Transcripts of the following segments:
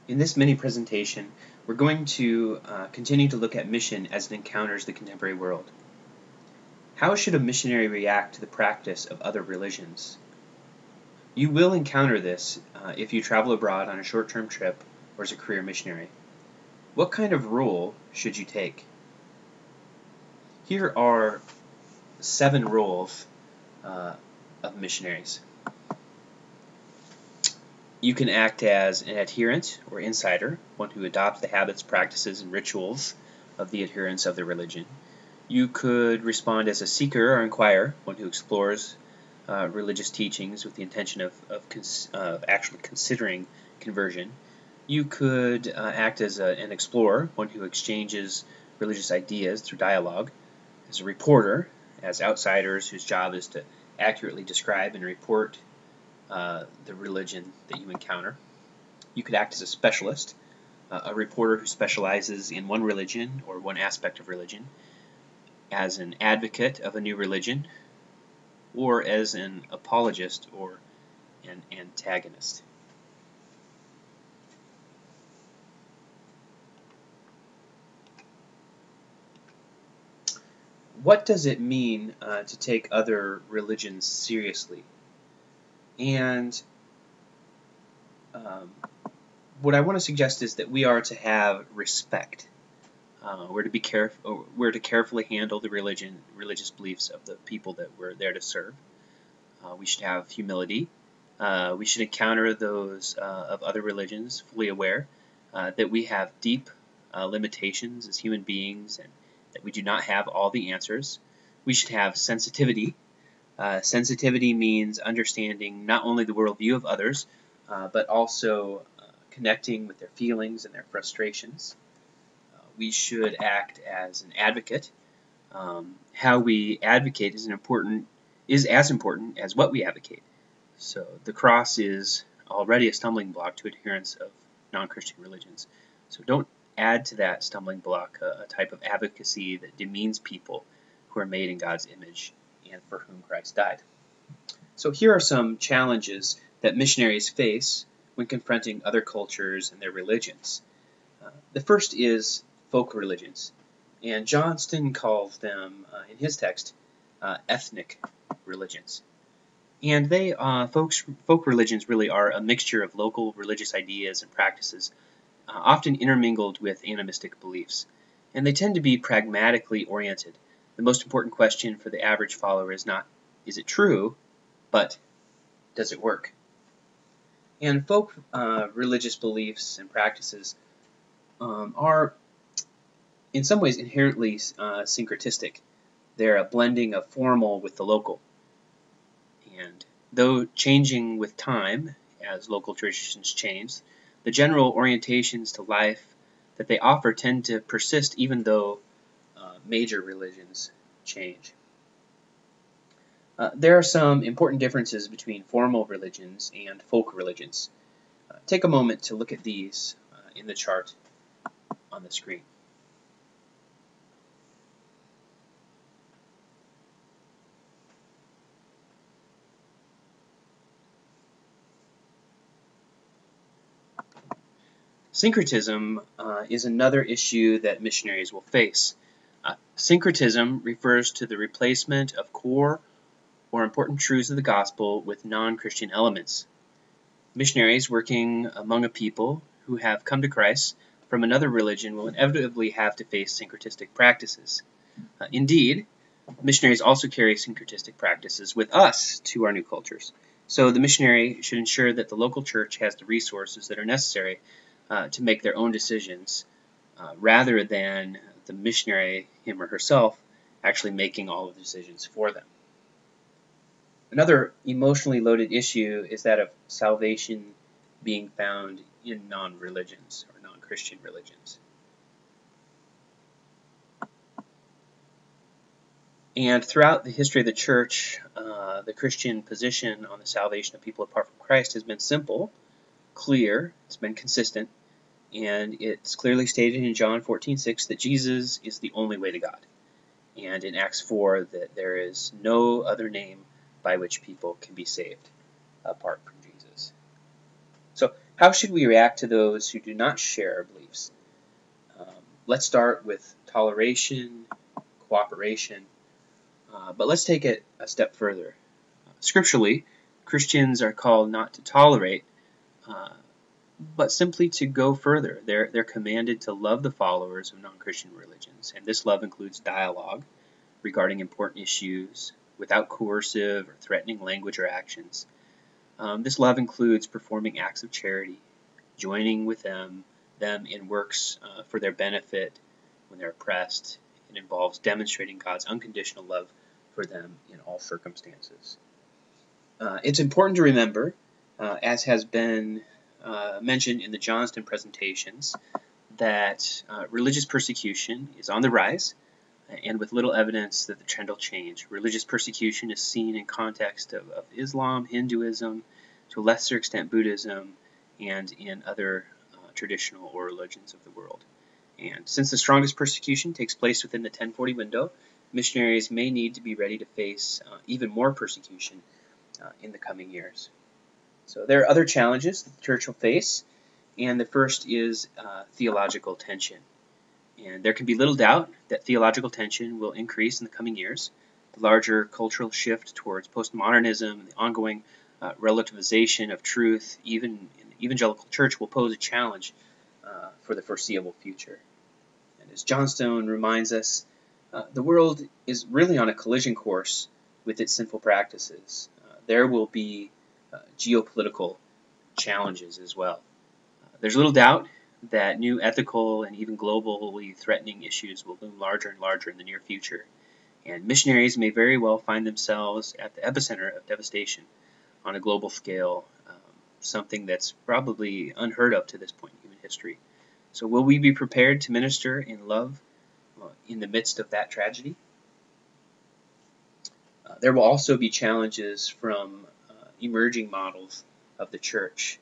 In this mini presentation, we're going to continue to look at mission as it encounters the contemporary world. How should a missionary react to the practice of other religions? You will encounter this if you travel abroad on a short-term trip or as a career missionary. What kind of role should you take? Here are 7 roles of missionaries. You can act as an adherent or insider, one who adopts the habits, practices, and rituals of the adherents of the religion. You could respond as a seeker or inquirer, one who explores religious teachings with the intention of actually considering conversion. You could act as an explorer, one who exchanges religious ideas through dialogue. As a reporter, as outsiders whose job is to accurately describe and report the religion that you encounter. You could act as a specialist, a reporter who specializes in one religion or one aspect of religion, as an advocate of a new religion, or as an apologist or an antagonist. What does it mean to take other religions seriously? And what I want to suggest is that we are to have respect. We're to carefully handle the religious beliefs of the people that we're there to serve. We should have humility. We should encounter those of other religions fully aware that we have deep limitations as human beings and that we do not have all the answers. We should have sensitivity. Sensitivity means understanding not only the worldview of others, but also connecting with their feelings and their frustrations. We should act as an advocate. How we advocate is as important as what we advocate. So the cross is already a stumbling block to adherents of non-Christian religions. So don't add to that stumbling block a type of advocacy that demeans people who are made in God's image and for whom Christ died. So here are some challenges that missionaries face when confronting other cultures and their religions. The first is folk religions, and Johnston calls them, in his text, ethnic religions. And folk religions really are a mixture of local religious ideas and practices, often intermingled with animistic beliefs. And they tend to be pragmatically oriented. The most important question for the average follower is not, is it true, but does it work? And folk religious beliefs and practices are in some ways inherently syncretistic. They're a blending of formal with the local. And though changing with time, as local traditions change, the general orientations to life that they offer tend to persist even though major religions change. There are some important differences between formal religions and folk religions. Take a moment to look at these in the chart on the screen. Syncretism is another issue that missionaries will face. Syncretism refers to the replacement of core or important truths of the gospel with non-Christian elements. Missionaries working among a people who have come to Christ from another religion will inevitably have to face syncretistic practices. Indeed, missionaries also carry syncretistic practices with us to our new cultures. So the missionary should ensure that the local church has the resources that are necessary to make their own decisions, rather than the missionary, him or herself, actually making all of the decisions for them. Another emotionally loaded issue is that of salvation being found in non-religions or non-Christian religions. And throughout the history of the church, the Christian position on the salvation of people apart from Christ has been simple, clear, it's been consistent, and it's clearly stated in John 14:6 that Jesus is the only way to God, and in Acts 4 that there is no other name by which people can be saved apart from Jesus. So How should we react to those who do not share our beliefs? Let's start with toleration, cooperation, but let's take it a step further. Scripturally, Christians are called not to tolerate, but simply to go further. They're commanded to love the followers of non-Christian religions, and this love includes dialogue regarding important issues without coercive or threatening language or actions. This love includes performing acts of charity, joining with them in works for their benefit when they're oppressed. It involves demonstrating God's unconditional love for them in all circumstances. It's important to remember, as has been mentioned in the Johnston presentations, that religious persecution is on the rise, and with little evidence that the trend will change. Religious persecution is seen in context of Islam, Hinduism, to a lesser extent Buddhism, and in other traditional or religions of the world. And since the strongest persecution takes place within the 1040 window, missionaries may need to be ready to face even more persecution in the coming years. So there are other challenges that the church will face, and the first is theological tension. And there can be little doubt that theological tension will increase in the coming years. The larger cultural shift towards postmodernism and the ongoing relativization of truth, even in the evangelical church, will pose a challenge for the foreseeable future. And as Johnstone reminds us, the world is really on a collision course with its sinful practices. There will be geopolitical challenges as well. There's little doubt that new ethical and even globally threatening issues will loom larger and larger in the near future, and missionaries may very well find themselves at the epicenter of devastation on a global scale, something that's probably unheard of to this point in human history. So will we be prepared to minister in love in the midst of that tragedy? There will also be challenges from emerging models of the church.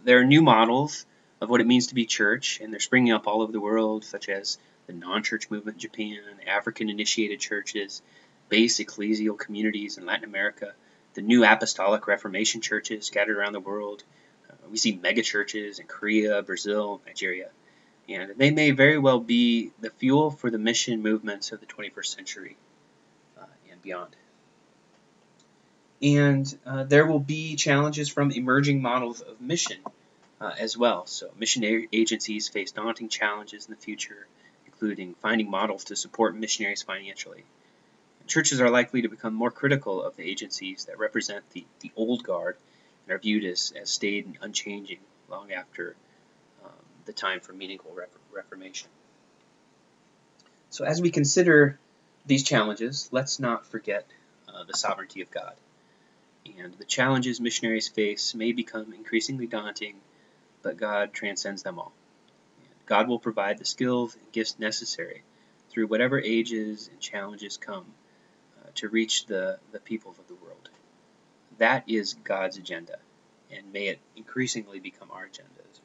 There are new models of what it means to be church, and they're springing up all over the world, such as the non-church movement in Japan, African-initiated churches, base ecclesial communities in Latin America, the new apostolic Reformation churches scattered around the world. We see megachurches in Korea, Brazil, Nigeria, and they may very well be the fuel for the mission movements of the 21st century and beyond. And there will be challenges from emerging models of mission as well. So mission agencies face daunting challenges in the future, including finding models to support missionaries financially. And churches are likely to become more critical of the agencies that represent the old guard and are viewed as staid and unchanging long after the time for meaningful reformation. So as we consider these challenges, let's not forget the sovereignty of God. And the challenges missionaries face may become increasingly daunting, but God transcends them all. And God will provide the skills and gifts necessary through whatever ages and challenges come to reach the peoples of the world. That is God's agenda, and may it increasingly become our agenda as well.